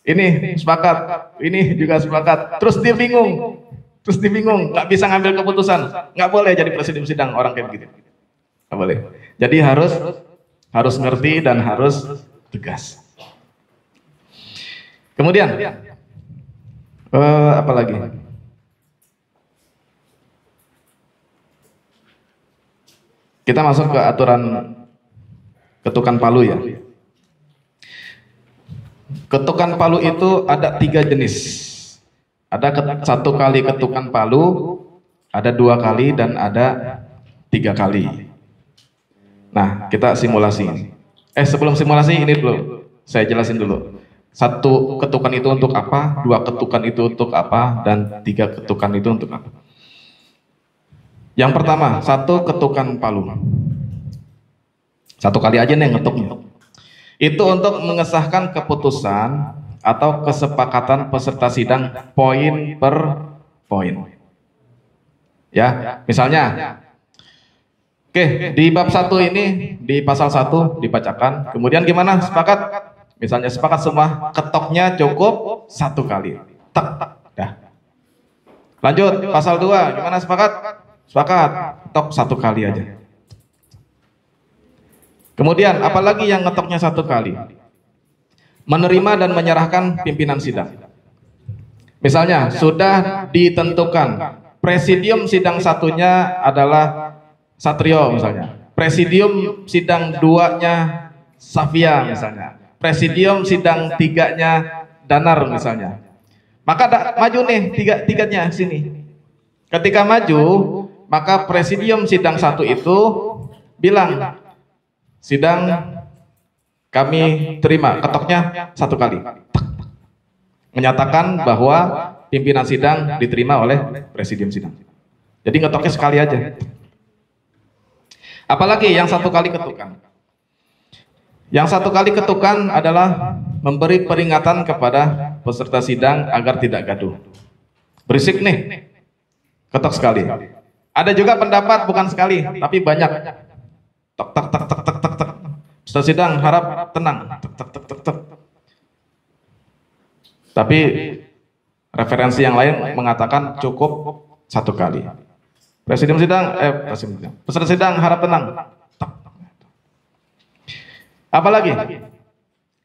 ini sepakat, ini juga sepakat, terus dia bingung, nggak bisa ngambil keputusan. Nggak boleh jadi presidium sidang orang kayak begitu. Nggak boleh. Jadi harus ngerti dan harus tegas. Kemudian apa lagi? Kita masuk ke aturan ketukan palu ya. Ketukan palu itu ada 3 jenis. Ada 1 kali ketukan palu, ada 2 kali, dan ada 3 kali. Nah, kita simulasi ini. Sebelum simulasi ini dulu, saya jelasin dulu. 1 ketukan itu untuk apa, 2 ketukan itu untuk apa, dan 3 ketukan itu untuk apa. Yang pertama, 1 ketukan palu. 1 kali aja nih ngetuknya. Itu untuk mengesahkan keputusan atau kesepakatan peserta sidang poin per poin. Ya, misalnya, oke, di bab 1 ini, di pasal 1 dibacakan, kemudian gimana? Sepakat? Misalnya sepakat semua, ketoknya cukup 1 kali. Tak, dah. Lanjut, pasal 2, gimana sepakat? Sepakat, ketok 1 kali aja. Kemudian, apalagi yang ngetoknya 1 kali? Menerima dan menyerahkan pimpinan sidang. Misalnya, sudah ditentukan, presidium sidang satunya adalah Satrio misalnya, presidium sidang 2-nya Safia misalnya, presidium sidang 3-nya Danar misalnya. Maka maju nih tiganya sini. Ketika maju, maka presidium sidang 1 itu bilang, sidang kami terima, ketoknya 1 kali. Menyatakan bahwa pimpinan sidang diterima oleh presidium sidang. Jadi ngetoknya sekali aja. Apalagi yang 1 kali ketukan. Yang 1 kali ketukan adalah memberi peringatan kepada peserta sidang agar tidak gaduh. Berisik nih, ketok sekali. Ada juga pendapat bukan sekali, tapi banyak. Tek tek tek tek tek tek tek. Peserta sidang harap tenang. Tek tek tek tek tek. Tapi referensi yang lain mengatakan cukup 1 kali. Presidium sidang, peserta sidang harap tenang. Apalagi?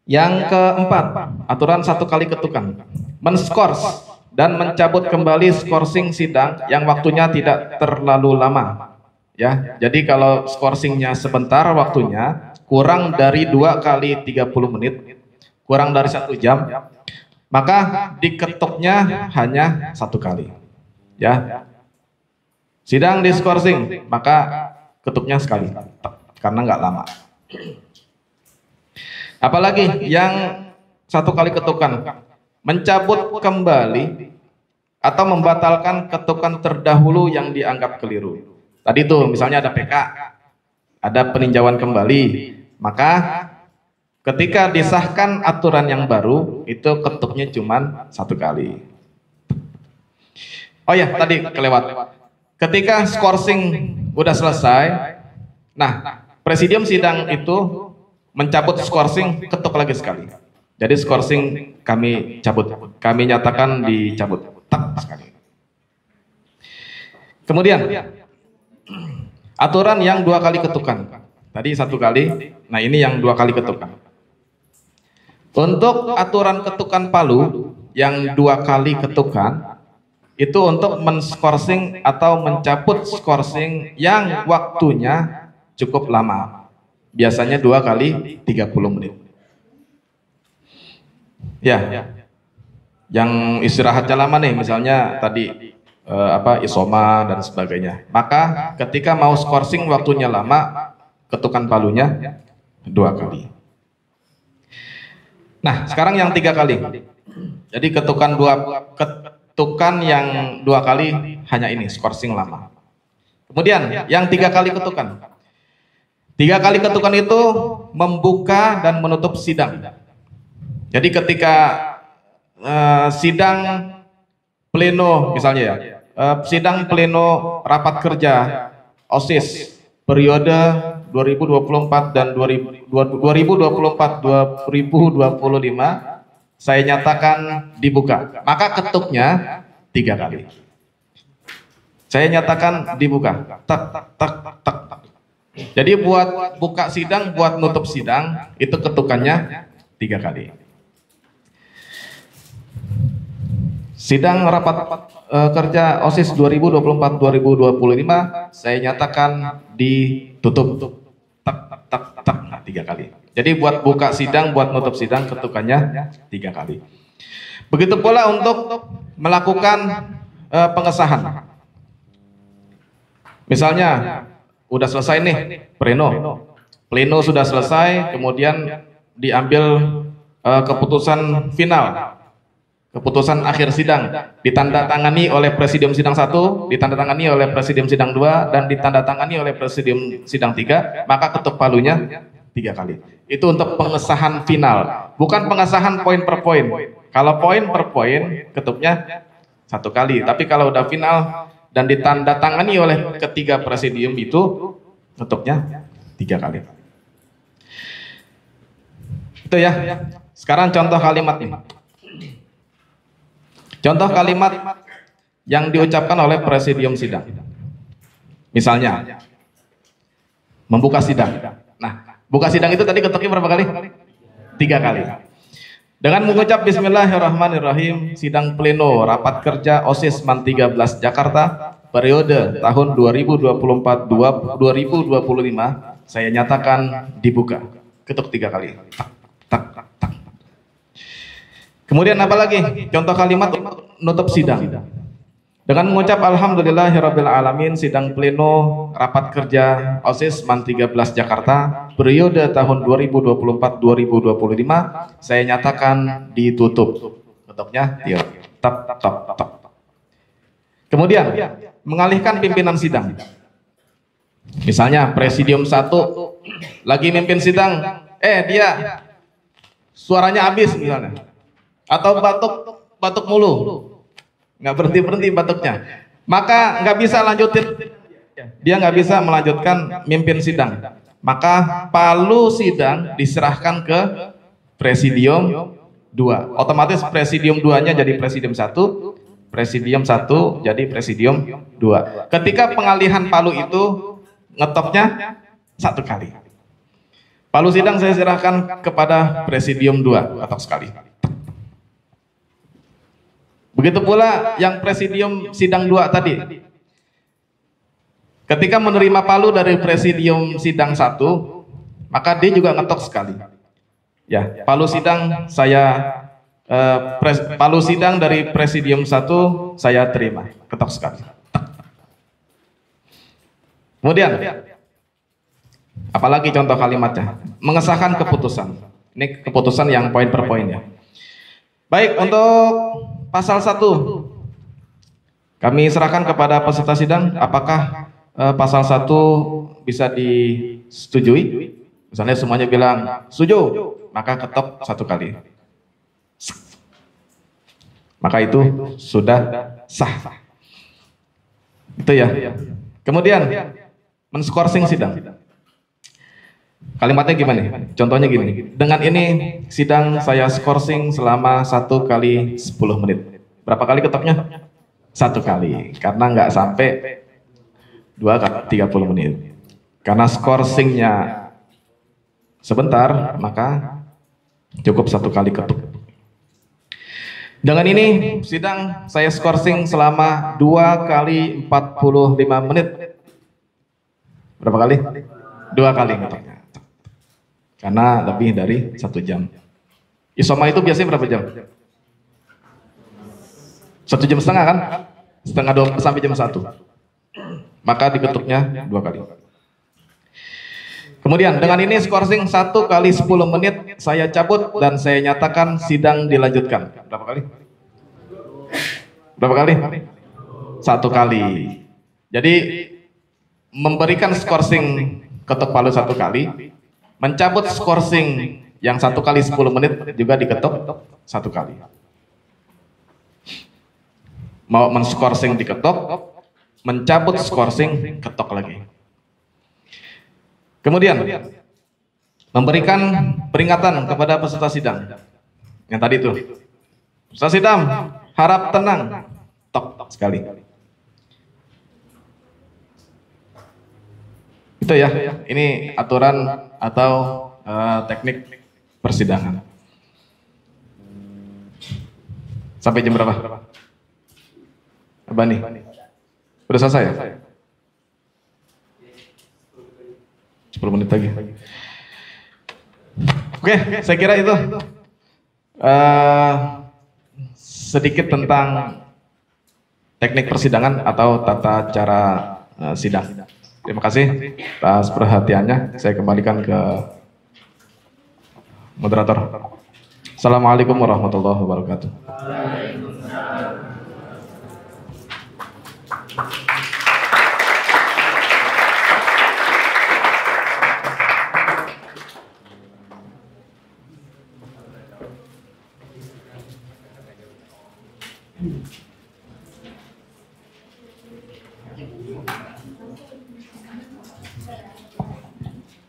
Yang keempat, aturan 1 kali ketukan. Men-skors dan mencabut kembali skorsing sidang yang waktunya tidak terlalu lama. Ya, jadi kalau skorsingnya sebentar waktunya, kurang dari 2 kali 30 menit, kurang dari 1 jam, maka diketuknya hanya 1 kali. Ya, sidang diskorsing, maka ketuknya sekali, karena nggak lama. Apalagi yang 1 kali ketukan, mencabut kembali atau membatalkan ketukan terdahulu yang dianggap keliru. Tadi tuh misalnya ada PK, ada peninjauan kembali, maka ketika disahkan aturan yang baru, itu ketuknya cuma 1 kali. Oh ya, tadi kelewat. Ketika skorsing udah selesai, nah presidium sidang itu mencabut skorsing, ketuk lagi sekali. Jadi skorsing kami cabut, kami nyatakan dicabut, tak sekali. Kemudian aturan yang 2 kali ketukan. Tadi 1 kali, nah ini yang 2 kali ketukan. Untuk aturan ketukan palu yang 2 kali ketukan, itu untuk men-skorsing atau mencabut skorsing yang waktunya cukup lama. Biasanya 2 kali 30 menit. Ya, yang istirahatnya lama nih, misalnya tadi isoma dan sebagainya. Maka ketika mau skorsing waktunya lama, ketukan palunya 2 kali. Nah, sekarang yang 3 kali. Jadi ketukan yang 2 kali hanya ini, skorsing lama. Kemudian yang 3 kali ketukan. 3 kali ketukan itu membuka dan menutup sidang. Jadi ketika sidang pleno misalnya ya, sidang pleno rapat kerja OSIS periode 2024 dan 2024-2025 saya nyatakan dibuka. Maka ketuknya 3 kali. Saya nyatakan dibuka. Tak tak tak tak. Jadi buat buka sidang, buat nutup sidang itu ketukannya 3 kali. Sidang rapat kerja OSIS 2024-2025 saya nyatakan ditutup. Tak tak tak. Nah, 3 kali. Jadi buat buka sidang, buat nutup sidang ketukannya 3 kali. Begitu pula untuk melakukan pengesahan. Misalnya udah selesai nih pleno sudah selesai, kemudian diambil keputusan final, keputusan akhir sidang, ditandatangani oleh presidium sidang 1, ditandatangani oleh presidium sidang 2, dan ditandatangani oleh presidium sidang 3, maka ketuk palunya 3 kali. Itu untuk pengesahan final, bukan pengesahan poin per poin. Kalau poin per poin ketuknya 1 kali, tapi kalau udah final dan ditandatangani oleh ketiga presidium itu ketuknya 3 kali. Itu ya. Sekarang contoh kalimat nih. Contoh kalimat yang diucapkan oleh presidium sidang. Misalnya membuka sidang. Nah, buka sidang itu tadi ketuknya berapa kali? 3 kali. Dengan mengucap Bismillahirrahmanirrahim, sidang pleno rapat kerja OSIS MAN 13 Jakarta periode tahun 2024-2025 saya nyatakan dibuka. Ketuk 3 kali. Tak, tak, tak, tak. Kemudian apa lagi? Contoh kalimat nutup sidang. Dengan mengucap alhamdulillahirabbil alamin, sidang pleno rapat kerja OSIS MAN 13 Jakarta periode tahun 2024-2025 saya nyatakan ditutup. Ketuknya tiup. Tap tap tap. Kemudian mengalihkan pimpinan sidang. Misalnya presidium 1 lagi mimpin sidang, dia suaranya habis misalnya. Atau batuk mulu. Nggak berhenti batuknya, maka nggak bisa lanjutin, dia nggak bisa melanjutkan mimpin sidang, maka palu sidang diserahkan ke presidium 2. Otomatis presidium 2-nya jadi presidium 1, presidium 1 jadi presidium 2. Ketika pengalihan palu itu ngetopnya 1 kali. Palu sidang saya serahkan kepada presidium 2, ketok sekali. Begitu pula yang presidium sidang 2 tadi. Ketika menerima palu dari presidium sidang 1, maka dia juga ngetok sekali. Ya, palu sidang palu sidang dari presidium 1 saya terima, ketok sekali. Kemudian apalagi contoh kalimatnya? Mengesahkan keputusan. Ini keputusan yang poin per poin ya. Baik, untuk pasal 1 kami serahkan kepada peserta sidang apakah pasal 1 bisa disetujui. Misalnya semuanya bilang setuju, maka ketok 1 kali, maka itu sudah sah. Itu ya. Kemudian menskorsing sidang. Kalimatnya gimana? Contohnya gini, dengan ini sidang saya skorsing selama 1 kali 10 menit. Berapa kali ketoknya? 1 kali, karena nggak sampai 2 kali 30 menit. Karena skorsingnya sebentar, maka cukup 1 kali ketuk. Dengan ini sidang saya skorsing selama 2 kali 45 menit. Berapa kali? 2 kali ketoknya. Karena lebih dari 1 jam. Isoma itu biasanya berapa jam? 1,5 jam kan? Setengah 2 sampai jam 1. Maka diketuknya 2 kali. Kemudian dengan ini skorsing 1 kali 10 menit saya cabut dan saya nyatakan sidang dilanjutkan. Berapa kali? Berapa kali? 1 kali. Jadi memberikan skorsing ketuk palu 1 kali. Mencabut skorsing yang 1 kali 10 menit juga diketok 1 kali. Mau menskorsing diketok, mencabut skorsing ketok lagi. Kemudian memberikan peringatan kepada peserta sidang. Yang tadi itu. Peserta sidang harap tenang, tok sekali. Itu ya, ini aturan atau teknik persidangan. Sampai jam berapa? Apa nih? Udah selesai ya? 10 menit lagi. Oke, saya kira itu sedikit tentang teknik persidangan atau tata cara sidang. Terima kasih atas perhatiannya. Saya kembalikan ke moderator. Assalamualaikum warahmatullahi wabarakatuh.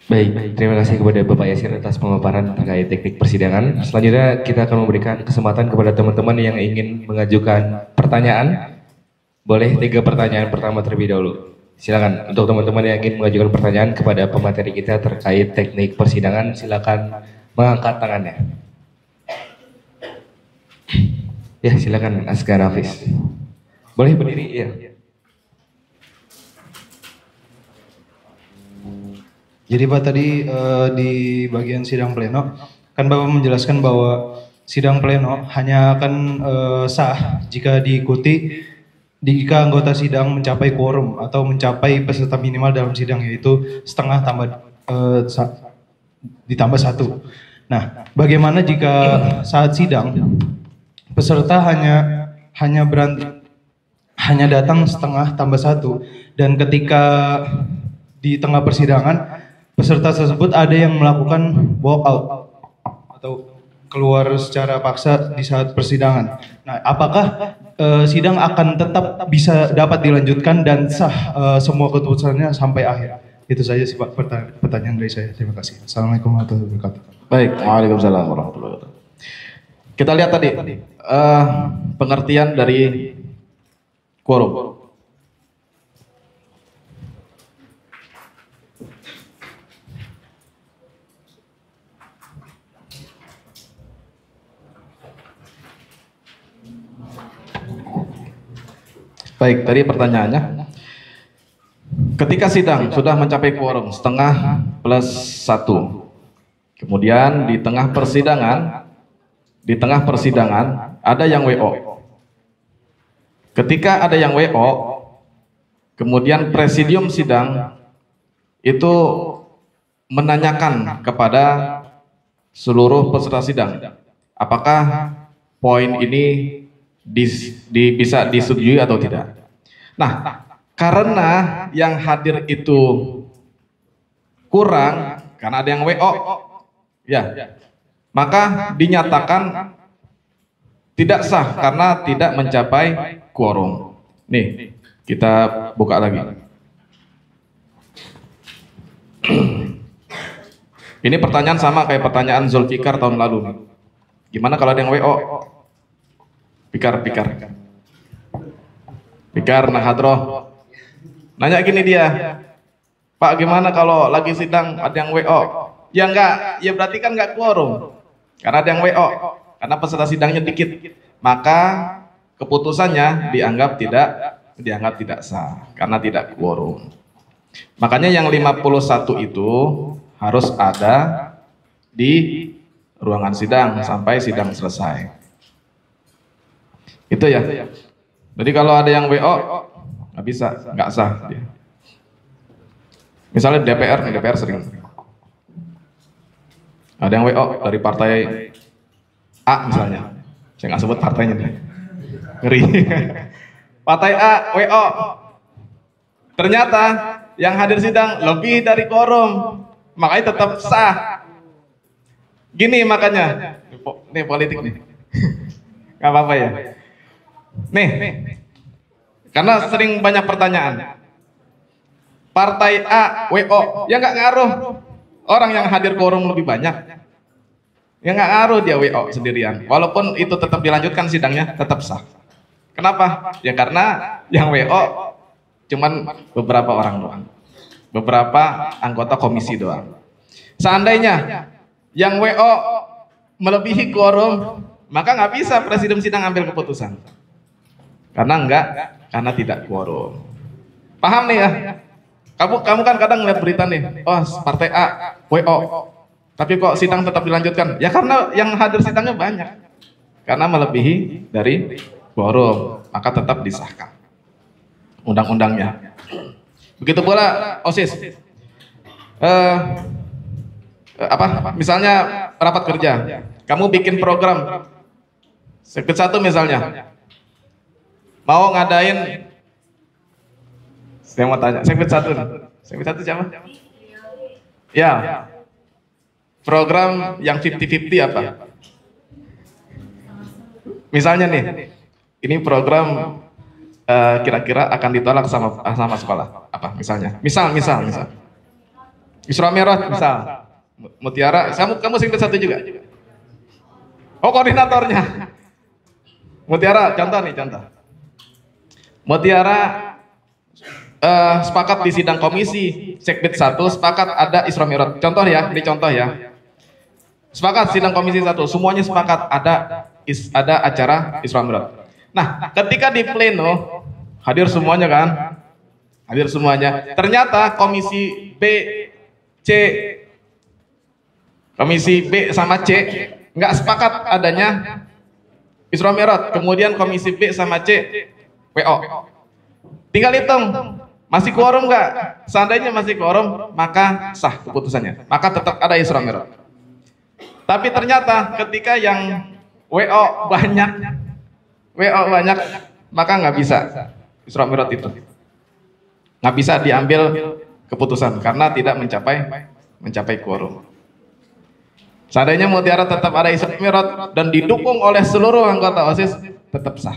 Baik, terima kasih kepada Bapak Yasir atas pemaparan terkait teknik persidangan. Selanjutnya kita akan memberikan kesempatan kepada teman-teman yang ingin mengajukan pertanyaan. Boleh 3 pertanyaan pertama terlebih dahulu. Silakan untuk teman-teman yang ingin mengajukan pertanyaan kepada pemateri kita terkait teknik persidangan, silakan mengangkat tangannya. Ya, silakan Asgar Hafiz. Boleh berdiri, ya. Jadi Pak tadi di bagian sidang pleno kan Bapak menjelaskan bahwa sidang pleno hanya akan sah jika diikuti jika anggota sidang mencapai quorum atau mencapai peserta minimal dalam sidang, yaitu setengah ditambah satu. Nah, bagaimana jika saat sidang peserta hanya datang setengah tambah satu, dan ketika di tengah persidangan peserta tersebut ada yang melakukan walk out atau keluar secara paksa di saat persidangan. Nah, apakah sidang akan tetap bisa dapat dilanjutkan dan sah semua keputusannya sampai akhir? Itu saja sih Pak pertanyaan dari saya. Terima kasih. Assalamualaikum warahmatullahi wabarakatuh. Baik, waalaikumsalam warahmatullahi wabarakatuh. Kita lihat tadi pengertian dari quorum. Baik, tadi pertanyaannya, ketika sidang sudah mencapai quorum setengah plus 1, kemudian di tengah persidangan ada yang WO. Ketika ada yang WO, kemudian presidium sidang itu menanyakan kepada seluruh peserta sidang, apakah poin ini bisa disetujui atau tidak. Nah, karena yang hadir itu kurang, karena ada yang WO, ya, maka dinyatakan tidak sah karena tidak mencapai quorum. Nih, kita buka lagi. Ini pertanyaan sama kayak pertanyaan Zulfikar tahun lalu. Gimana kalau ada yang WO? Pikar Nahadroh. Nanya gini dia, Pak, gimana kalau lagi sidang ada yang WO? Ya enggak, ya berarti kan enggak quorum. Karena ada yang WO, karena peserta sidangnya dikit, maka keputusannya dianggap tidak sah karena tidak quorum. Makanya yang 51 itu harus ada di ruangan sidang sampai sidang selesai. Itu ya. Jadi kalau ada yang WO nggak bisa, nggak sah dia. Misalnya DPR sering. Ada yang WO dari partai A misalnya. Saya nggak sebut partainya deh. Ngeri. Partai A WO. Ternyata yang hadir sidang lebih dari quorum, makanya tetap sah. Gini makanya, nih politik nih. Nggak apa-apa ya. Nih, karena sering banyak pertanyaan. Partai A, WO, ya nggak ngaruh. Orang yang hadir quorum lebih banyak, ya nggak ngaruh dia WO sendirian. Walaupun itu tetap dilanjutkan sidangnya, tetap sah. Kenapa? Ya karena yang WO cuman beberapa orang doang, beberapa anggota komisi doang. Seandainya yang WO melebihi quorum, maka nggak bisa presidium sidang ambil keputusan. Karena tidak quorum. Paham nih ya? Kamu kan kadang ngeliat berita nih, oh partai A, WO, tapi kok sidang tetap dilanjutkan? Ya karena yang hadir sidangnya banyak. Karena melebihi dari quorum, maka tetap disahkan undang-undangnya. Begitu pula OSIS. Misalnya rapat kerja, kamu bikin program, Sekret 1 misalnya, mau ngadain, saya mau tanya, Sekret 1 siapa? Ya, program yang 50-50 apa? Misalnya nih, ini program kira-kira akan ditolak sama sekolah, apa misalnya? Misal. Isra Mi'raj misal, Mutiara, kamu Sekret 1 juga? Oh koordinatornya. Mutiara, contoh. Mutiara sepakat di sidang komisi Sekbid 1 sepakat ada Isra Mi'raj. Contoh ya, ini contoh ya. Sepakat sidang komisi 1, semuanya sepakat ada acara Isra Mi'raj. Nah, ketika di pleno hadir semuanya kan? Hadir semuanya. Ternyata komisi B, C, Komisi B sama C nggak sepakat adanya Isra Mi'raj, kemudian Komisi B sama C WO. Tinggal hitung, masih quorum nggak? Seandainya masih quorum, maka sah keputusannya, maka tetap ada Isra Mi'raj. Tapi ternyata ketika yang WO banyak, maka nggak bisa Isra Mi'raj itu, nggak bisa diambil keputusan karena tidak mencapai quorum. Seandainya Mutiara tetap ada Isra Mi'raj dan didukung oleh seluruh anggota OSIS, tetap sah.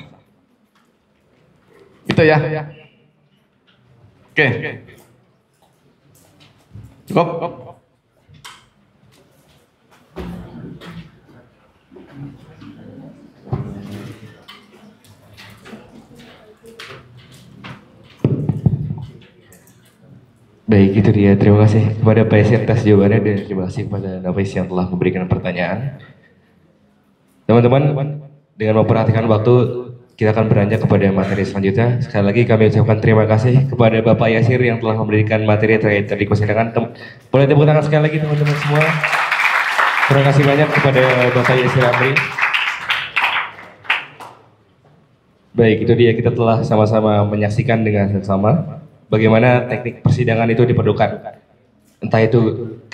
Itu ya. Oke. Cukup. Baik, itu dia. Terima kasih kepada Pak Yasir atas jawabannya dan terima kasih kepada Nafis yang telah memberikan pertanyaan. Teman-teman, dengan memperhatikan waktu, kita akan beranjak kepada materi selanjutnya. Sekali lagi kami ucapkan terima kasih kepada Bapak Yasir yang telah memberikan materi terkait tadi persidangan. Boleh tepuk tangan sekali lagi teman-teman semua. Terima kasih banyak kepada Bapak Yasir Amri. Baik, itu dia, kita telah sama-sama menyaksikan dengan seksama bagaimana teknik persidangan itu diperlukan. Entah itu